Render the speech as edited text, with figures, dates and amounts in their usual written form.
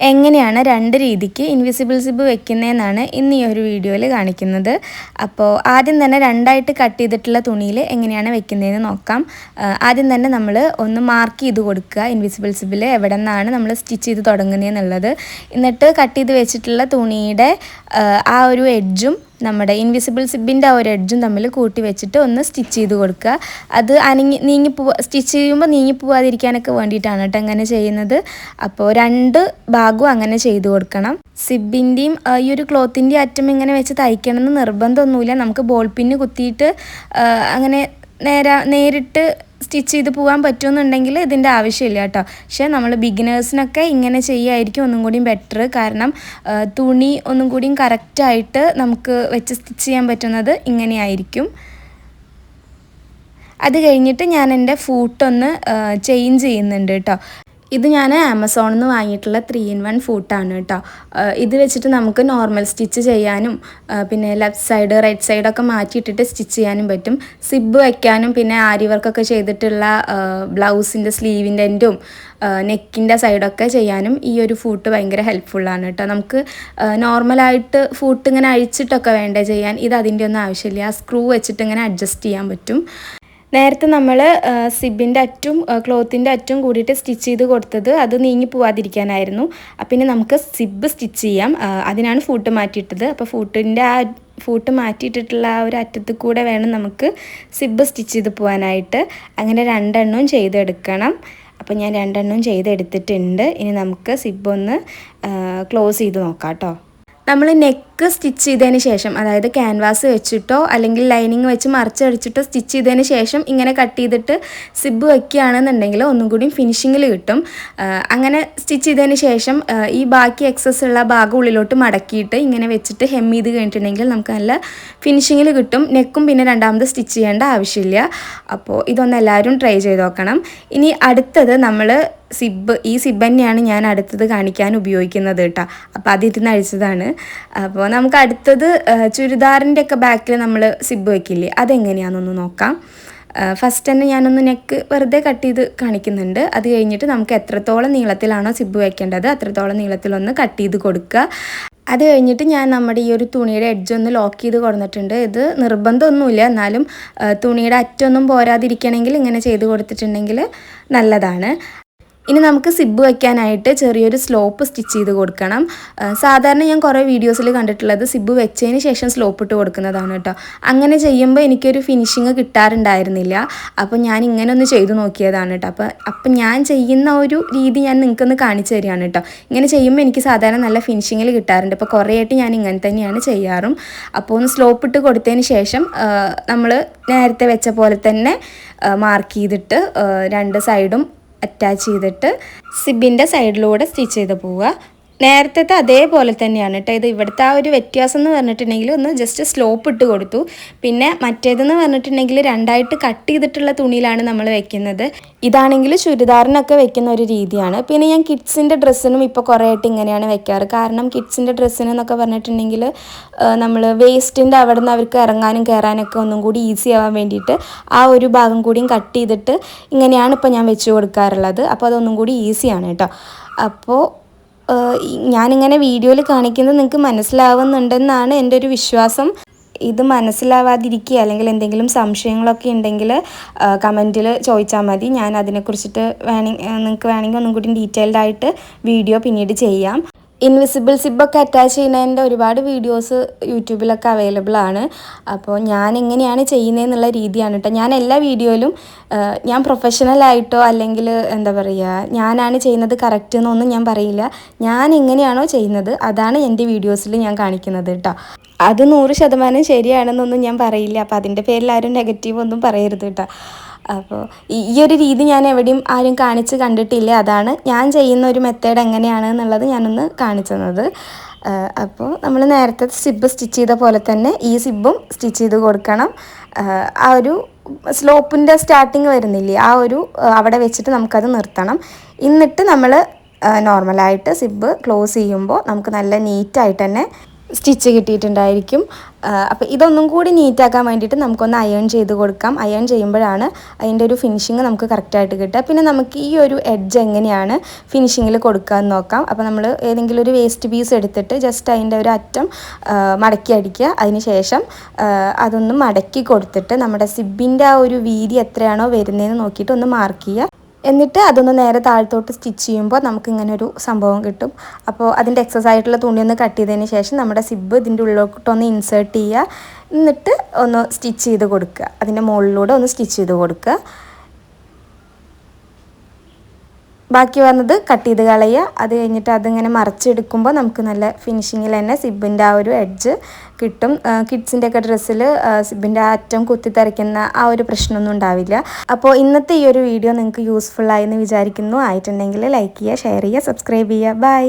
എങ്ങനെയാണ് രണ്ട് രീതിക്ക് ഇൻവിസിബിൾ സിബ് വെക്കുന്നതെന്നാണ് ഇന്ന് ഈ ഒരു വീഡിയോയിൽ കാണിക്കുന്നത്. അപ്പോൾ ആദ്യം തന്നെ രണ്ടായിട്ട് കട്ട് ചെയ്തിട്ടുള്ള തുണിയിൽ എങ്ങനെയാണ് വെക്കുന്നതെന്ന് നോക്കാം. ആദ്യം തന്നെ നമ്മൾ ഒന്ന് മാർക്ക് ചെയ്ത് കൊടുക്കുക ഇൻവിസിബിൾ സിബിൽ എവിടെ നിന്നാണ് നമ്മൾ സ്റ്റിച്ച് ചെയ്ത് തുടങ്ങുന്നതെന്നുള്ളത്. എന്നിട്ട് കട്ട് ചെയ്ത് വെച്ചിട്ടുള്ള തുണിയുടെ ആ ഒരു എഡ്ജും നമ്മുടെ ഇൻവിസിബിൾ സിബിൻ്റെ ആ ഒരു എഡ്ജും തമ്മിൽ കൂട്ടി വെച്ചിട്ട് ഒന്ന് സ്റ്റിച്ച് ചെയ്ത് കൊടുക്കുക. അത് സ്റ്റിച്ച് ചെയ്യുമ്പോൾ നീങ്ങി പോവാതിരിക്കാനൊക്കെ വേണ്ടിയിട്ടാണ് കേട്ടോ അങ്ങനെ ചെയ്യുന്നത്. അപ്പോൾ രണ്ട് ഭാഗവും അങ്ങനെ ചെയ്ത് കൊടുക്കണം. സിബിൻ്റെയും ഈ ഒരു ക്ലോത്തിൻ്റെ അറ്റം ഇങ്ങനെ വെച്ച് തയ്ക്കണമെന്ന് നിർബന്ധമൊന്നുമില്ല. നമുക്ക് ബോൾ പിന്ന് കുത്തിയിട്ട് അങ്ങനെ നേരിട്ട് സ്റ്റിച്ച് ചെയ്ത് പോകാൻ പറ്റുമെന്നുണ്ടെങ്കിൽ ഇതിൻ്റെ ആവശ്യമില്ല കേട്ടോ. പക്ഷേ നമ്മൾ ബിഗിനേഴ്സിനൊക്കെ ഇങ്ങനെ ചെയ്യുമായിരിക്കും ഒന്നും കൂടിയും ബെറ്റർ. കാരണം തുണി ഒന്നും കൂടിയും കറക്റ്റായിട്ട് നമുക്ക് വെച്ച് സ്റ്റിച്ച് ചെയ്യാൻ പറ്റുന്നത് ഇങ്ങനെയായിരിക്കും. അത് കഴിഞ്ഞിട്ട് ഞാൻ എൻ്റെ ഫൂട്ടൊന്ന് ചേഞ്ച് ചെയ്യുന്നുണ്ട് കേട്ടോ. ഇത് ഞാൻ ആമസോണിൽ നിന്ന് വാങ്ങിയിട്ടുള്ള 3-in-1 ഫൂട്ടാണ് കേട്ടോ. ഇത് വെച്ചിട്ട് നമുക്ക് നോർമൽ സ്റ്റിച്ച് ചെയ്യാനും പിന്നെ ലെഫ്റ്റ് സൈഡ് റൈറ്റ് സൈഡൊക്കെ മാറ്റിയിട്ടിട്ട് സ്റ്റിച്ച് ചെയ്യാനും പറ്റും. സിബ് വയ്ക്കാനും പിന്നെ ആരി വർക്കൊക്കെ ചെയ്തിട്ടുള്ള ബ്ലൗസിൻ്റെ സ്ലീവിൻ്റെ എൻഡും നെക്കിൻ്റെ സൈഡൊക്കെ ചെയ്യാനും ഈ ഒരു ഫൂട്ട് ഭയങ്കര ഹെൽപ്ഫുള്ളാണ് കേട്ടോ. നമുക്ക് നോർമലായിട്ട് ഫൂട്ട് ഇങ്ങനെ അഴിച്ചിട്ടൊക്കെ വേണ്ടേ ചെയ്യാൻ, ഇത് അതിൻ്റെ ഒന്നും ആവശ്യമില്ല. സ്ക്രൂ വെച്ചിട്ട് ഇങ്ങനെ അഡ്ജസ്റ്റ് ചെയ്യാൻ പറ്റും. നേരത്തെ നമ്മൾ സിബിൻ്റെ അറ്റും ക്ലോത്തിൻ്റെ അറ്റും കൂടിയിട്ട് സ്റ്റിച്ച് ചെയ്ത് കൊടുത്തത് അത് നീങ്ങി പോവാതിരിക്കാനായിരുന്നു. പിന്നെ നമുക്ക് സിബ് സ്റ്റിച്ച് ചെയ്യാം. അതിനാണ് ഫൂട്ട് മാറ്റിയിട്ടത്. അപ്പോൾ ഫൂട്ട് മാറ്റിയിട്ടിട്ടുള്ള ആ ഒരു അറ്റത്ത് കൂടെ വേണം നമുക്ക് സിബ് സ്റ്റിച്ച് ചെയ്ത് പോകാനായിട്ട്. അങ്ങനെ രണ്ടെണ്ണവും ചെയ്തെടുക്കണം. അപ്പോൾ ഞാൻ രണ്ടെണ്ണവും ചെയ്തെടുത്തിട്ടുണ്ട്. ഇനി നമുക്ക് സിബ് ഒന്ന് ക്ലോസ് ചെയ്ത് നോക്കാം കേട്ടോ. നമ്മൾ നെക്ക് സ്റ്റിച്ച് ചെയ്തതിന് ശേഷം, അതായത് ക്യാൻവാസ് വെച്ചിട്ടോ അല്ലെങ്കിൽ ലൈനിങ് വെച്ച് മറിച്ചടിച്ചിട്ടോ സ്റ്റിച്ച് ചെയ്തതിന് ശേഷം ഇങ്ങനെ കട്ട് ചെയ്തിട്ട് സിബ് വയ്ക്കുകയാണെന്നുണ്ടെങ്കിൽ ഒന്നും കൂടി ഫിനിഷിങ്ങിൽ കിട്ടും. അങ്ങനെ സ്റ്റിച്ച് ചെയ്തതിന് ശേഷം ഈ ബാക്കി എക്സസ് ഉള്ള ഭാഗം ഉള്ളിലോട്ട് മടക്കിയിട്ട് ഇങ്ങനെ വെച്ചിട്ട് ഹെം ചെയ്ത് കഴിഞ്ഞിട്ടുണ്ടെങ്കിൽ നമുക്ക് നല്ല ഫിനിഷിങ്ങിൽ കിട്ടും. നെക്കും പിന്നെ രണ്ടാമത് സ്റ്റിച്ച് ചെയ്യേണ്ട ആവശ്യമില്ല. അപ്പോൾ ഇതൊന്ന് എല്ലാവരും ട്രൈ ചെയ്ത് നോക്കണം. ഇനി അടുത്തത് നമ്മൾ ഈ സിബ് തന്നെയാണ് ഞാൻ അടുത്തത് കാണിക്കാൻ ഉപയോഗിക്കുന്നത് കേട്ടോ. അപ്പോൾ അതിരുന്ന് അഴിച്ചതാണ്. അപ്പോൾ നമുക്ക് അടുത്തത് ചുരിദാറിൻ്റെ ഒക്കെ ബാക്കിൽ നമ്മൾ സിബ് വയ്ക്കില്ലേ, അതെങ്ങനെയാണെന്നൊന്ന് നോക്കാം. ഫസ്റ്റ് തന്നെ ഞാനൊന്ന് നെക്ക് വെറുതെ കട്ട് ചെയ്ത് കാണിക്കുന്നുണ്ട്. അത് കഴിഞ്ഞിട്ട് നമുക്ക് എത്രത്തോളം നീളത്തിലാണോ സിബ് വയ്ക്കേണ്ടത് അത്രത്തോളം നീളത്തിലൊന്ന് കട്ട് ചെയ്ത് കൊടുക്കുക. അത് കഴിഞ്ഞിട്ട് ഞാൻ നമ്മുടെ ഈ ഒരു തുണിയുടെ എഡ്ജൊന്ന് ലോക്ക് ചെയ്ത് കൊടുത്തിട്ടുണ്ട്. ഇത് നിർബന്ധമൊന്നുമില്ല, എന്നാലും തുണിയുടെ അറ്റൊന്നും പോരാതിരിക്കണമെങ്കിൽ ഇങ്ങനെ ചെയ്ത് കൊടുത്തിട്ടുണ്ടെങ്കിൽ നല്ലതാണ്. ഇനി നമുക്ക് സിബ് വയ്ക്കാനായിട്ട് ചെറിയൊരു സ്ലോപ്പ് സ്റ്റിച്ച് ചെയ്ത് കൊടുക്കണം. സാധാരണ ഞാൻ കുറേ വീഡിയോസിൽ കണ്ടിട്ടുള്ളത് സിബ് വെച്ചതിന് ശേഷം സ്ലോപ്പ് ഇട്ട് കൊടുക്കുന്നതാണ് കേട്ടോ. അങ്ങനെ ചെയ്യുമ്പോൾ എനിക്കൊരു ഫിനിഷിങ് കിട്ടാറുണ്ടായിരുന്നില്ല. അപ്പോൾ ഞാൻ ഇങ്ങനെ ഒന്ന് ചെയ്ത് നോക്കിയതാണ് കേട്ടോ. അപ്പം ഞാൻ ചെയ്യുന്ന ഒരു രീതി ഞാൻ നിങ്ങൾക്കൊന്ന് കാണിച്ചു തരികയാണ് കേട്ടോ. ഇങ്ങനെ ചെയ്യുമ്പോൾ എനിക്ക് സാധാരണ നല്ല ഫിനിഷിങ്ങിൽ കിട്ടാറുണ്ട്. അപ്പോൾ കുറേയായിട്ട് ഞാൻ ഇങ്ങനെ തന്നെയാണ് ചെയ്യാറും. അപ്പോൾ ഒന്ന് സ്ലോപ്പ് ഇട്ട് കൊടുത്തതിന് ശേഷം നമ്മൾ നേരത്തെ വെച്ച പോലെ തന്നെ മാർക്ക് ചെയ്തിട്ട് രണ്ട് സൈഡും അറ്റാച്ച് ചെയ്തിട്ട് സിബിൻ്റെ സൈഡിലൂടെ സ്റ്റിച്ച് ചെയ്ത് പോവുക. നേരത്തെ അതേപോലെ തന്നെയാണ് കേട്ടോ. ഇത് ഇവിടുത്തെ ആ ഒരു വ്യത്യാസം എന്ന് പറഞ്ഞിട്ടുണ്ടെങ്കിൽ ഒന്ന് ജസ്റ്റ് സ്ലോപ്പ് ഇട്ട് കൊടുത്തു. പിന്നെ മറ്റേതെന്ന് പറഞ്ഞിട്ടുണ്ടെങ്കിൽ രണ്ടായിട്ട് കട്ട് ചെയ്തിട്ടുള്ള തുണിയിലാണ് നമ്മൾ വെക്കുന്നത്. ഇതാണെങ്കിൽ ചുരിദാറിനൊക്കെ വെക്കുന്ന ഒരു രീതിയാണ്. പിന്നെ ഞാൻ കിഡ്സിൻ്റെ ഡ്രസ്സിനും ഇപ്പോൾ കുറേ ആയിട്ട് ഇങ്ങനെയാണ് വെക്കാറ്. കാരണം കിഡ്സിൻ്റെ ഡ്രസ്സിനെന്നൊക്കെ പറഞ്ഞിട്ടുണ്ടെങ്കിൽ നമ്മൾ വേസ്റ്റിൻ്റെ അവിടെ നിന്ന് അവർക്ക് ഇറങ്ങാനും കയറാനൊക്കെ ഒന്നും കൂടി ഈസി ആവാൻ വേണ്ടിയിട്ട് ആ ഒരു ഭാഗം കൂടിയും കട്ട് ചെയ്തിട്ട് ഇങ്ങനെയാണ് ഇപ്പോൾ ഞാൻ വെച്ച് കൊടുക്കാറുള്ളത്. അപ്പോൾ അതൊന്നും കൂടി ഈസിയാണ് കേട്ടോ. അപ്പോൾ ഞാനിങ്ങനെ വീഡിയോയിൽ കാണിക്കുന്നത് നിങ്ങൾക്ക് മനസ്സിലാവുന്നുണ്ടെന്നാണ് എൻ്റെ ഒരു വിശ്വാസം. ഇത് മനസ്സിലാവാതിരിക്കുക അല്ലെങ്കിൽ എന്തെങ്കിലും സംശയങ്ങളൊക്കെ ഉണ്ടെങ്കിൽ കമൻറ്റിൽ ചോദിച്ചാൽ മതി. ഞാൻ അതിനെക്കുറിച്ചിട്ട് നിങ്ങൾക്ക് വേണമെങ്കിൽ ഒന്നും കൂടി ഡീറ്റെയിൽഡ് ആയിട്ട് വീഡിയോ പിന്നീട് ചെയ്യാം. ഇൻവിസിബിൾ സിബൊക്കെ അറ്റാച്ച് ചെയ്യുന്നതിൻ്റെ ഒരുപാട് വീഡിയോസ് യൂട്യൂബിലൊക്കെ അവൈലബിൾ ആണ്. അപ്പോൾ ഞാൻ എങ്ങനെയാണ് ചെയ്യുന്നതെന്നുള്ള രീതിയാണ് കേട്ടോ. ഞാൻ എല്ലാ വീഡിയോയിലും ഞാൻ പ്രൊഫഷണലായിട്ടോ അല്ലെങ്കിൽ എന്താ പറയുക ഞാനാണ് ചെയ്യുന്നത് കറക്റ്റ് എന്നൊന്നും ഞാൻ പറയില്ല. ഞാൻ എങ്ങനെയാണോ ചെയ്യുന്നത് അതാണ് എൻ്റെ വീഡിയോസിൽ ഞാൻ കാണിക്കുന്നത് കേട്ടോ. അത് 100% ശരിയാണെന്നൊന്നും ഞാൻ പറയില്ല. അപ്പോൾ അതിൻ്റെ പേരിൽ ആരും നെഗറ്റീവ് ഒന്നും പറയരുത് കേട്ടോ. അപ്പോൾ ഈ ഒരു രീതി ഞാൻ എവിടെയും ആരും കാണിച്ച് കണ്ടിട്ടില്ല. അതാണ് ഞാൻ ചെയ്യുന്ന ഒരു മെത്തേഡ് എങ്ങനെയാണെന്നുള്ളത് ഞാനൊന്ന് കാണിച്ചു തന്നത്. അപ്പോൾ നമ്മൾ നേരത്തെ സിബ് സ്റ്റിച്ച് ചെയ്ത പോലെ തന്നെ ഈ സിബും സ്റ്റിച്ച് ചെയ്ത് കൊടുക്കണം. ആ ഒരു സ്ലോപ്പിൻ്റെ സ്റ്റാർട്ടിങ് വരുന്നില്ലേ, ആ ഒരു അവിടെ വെച്ചിട്ട് നമുക്കത് നിർത്തണം. എന്നിട്ട് നമ്മൾ നോർമലായിട്ട് സിബ് ക്ലോസ് ചെയ്യുമ്പോൾ നമുക്ക് നല്ല നീറ്റായിട്ട് തന്നെ സ്റ്റിച്ച് കിട്ടിയിട്ടുണ്ടായിരിക്കും. അപ്പോൾ ഇതൊന്നും കൂടി നീറ്റാക്കാൻ വേണ്ടിയിട്ട് നമുക്കൊന്ന് അയൺ ചെയ്ത് കൊടുക്കാം. അയൺ ചെയ്യുമ്പോഴാണ് അതിൻ്റെ ഒരു ഫിനിഷിങ് നമുക്ക് കറക്റ്റായിട്ട് കിട്ടുക. പിന്നെ നമുക്ക് ഈ ഒരു എഡ്ജ് എങ്ങനെയാണ് ഫിനിഷിങ്ങിൽ കൊടുക്കാമെന്ന് നോക്കാം. അപ്പോൾ നമ്മൾ ഏതെങ്കിലും ഒരു വേസ്റ്റ് പീസ് എടുത്തിട്ട് ജസ്റ്റ് അതിൻ്റെ ഒരു അറ്റം മടക്കി അടിക്കുക. അതിന് ശേഷം അതൊന്ന് മടക്കി കൊടുത്തിട്ട് നമ്മുടെ സിബിൻ്റെ ആ ഒരു വീതി എത്രയാണോ വരുന്നതെന്ന് നോക്കിയിട്ട് ഒന്ന് മാർക്ക് ചെയ്യുക. എന്നിട്ട് അതൊന്ന് നേരെ താഴത്തോട്ട് സ്റ്റിച്ച് ചെയ്യുമ്പോൾ നമുക്ക് ഇങ്ങനെ ഒരു സംഭവം കിട്ടും. അപ്പോൾ അതിൻ്റെ എക്സസ് ആയിട്ടുള്ള തുണി ഒന്ന് കട്ട് ചെയ്തതിന് ശേഷം നമ്മുടെ സിബ് ഇതിൻ്റെ ഉള്ളിലോട്ടൊന്ന് ഇൻസേർട്ട് ചെയ്യുക. എന്നിട്ട് ഒന്ന് സ്റ്റിച്ച് ചെയ്ത് കൊടുക്കുക. അതിൻ്റെ മുകളിലൂടെ ഒന്ന് സ്റ്റിച്ച് ചെയ്ത് കൊടുക്കുക. ബാക്കി വന്നത് കട്ട് ചെയ്ത് കളയുക. അത് കഴിഞ്ഞിട്ട് അതിങ്ങനെ മറച്ചെടുക്കുമ്പോൾ നമുക്ക് നല്ല ഫിനിഷിങ്ങിൽ തന്നെ സിബിൻ്റെ ആ ഒരു എഡ്ജ് കിട്ടും. കിഡ്സിൻ്റെയൊക്കെ ഡ്രസ്സിൽ സിബിൻ്റെ ആ അറ്റം കുത്തിത്തരയ്ക്കുന്ന ആ ഒരു പ്രശ്നമൊന്നും ഉണ്ടാവില്ല. അപ്പോൾ ഇന്നത്തെ ഈ ഒരു വീഡിയോ നിങ്ങൾക്ക് യൂസ്ഫുൾ ആയെന്ന് വിചാരിക്കുന്നു. ആയിട്ടുണ്ടെങ്കിൽ ലൈക്ക് ചെയ്യുക, ഷെയർ ചെയ്യുക, സബ്സ്ക്രൈബ് ചെയ്യുക. ബൈ.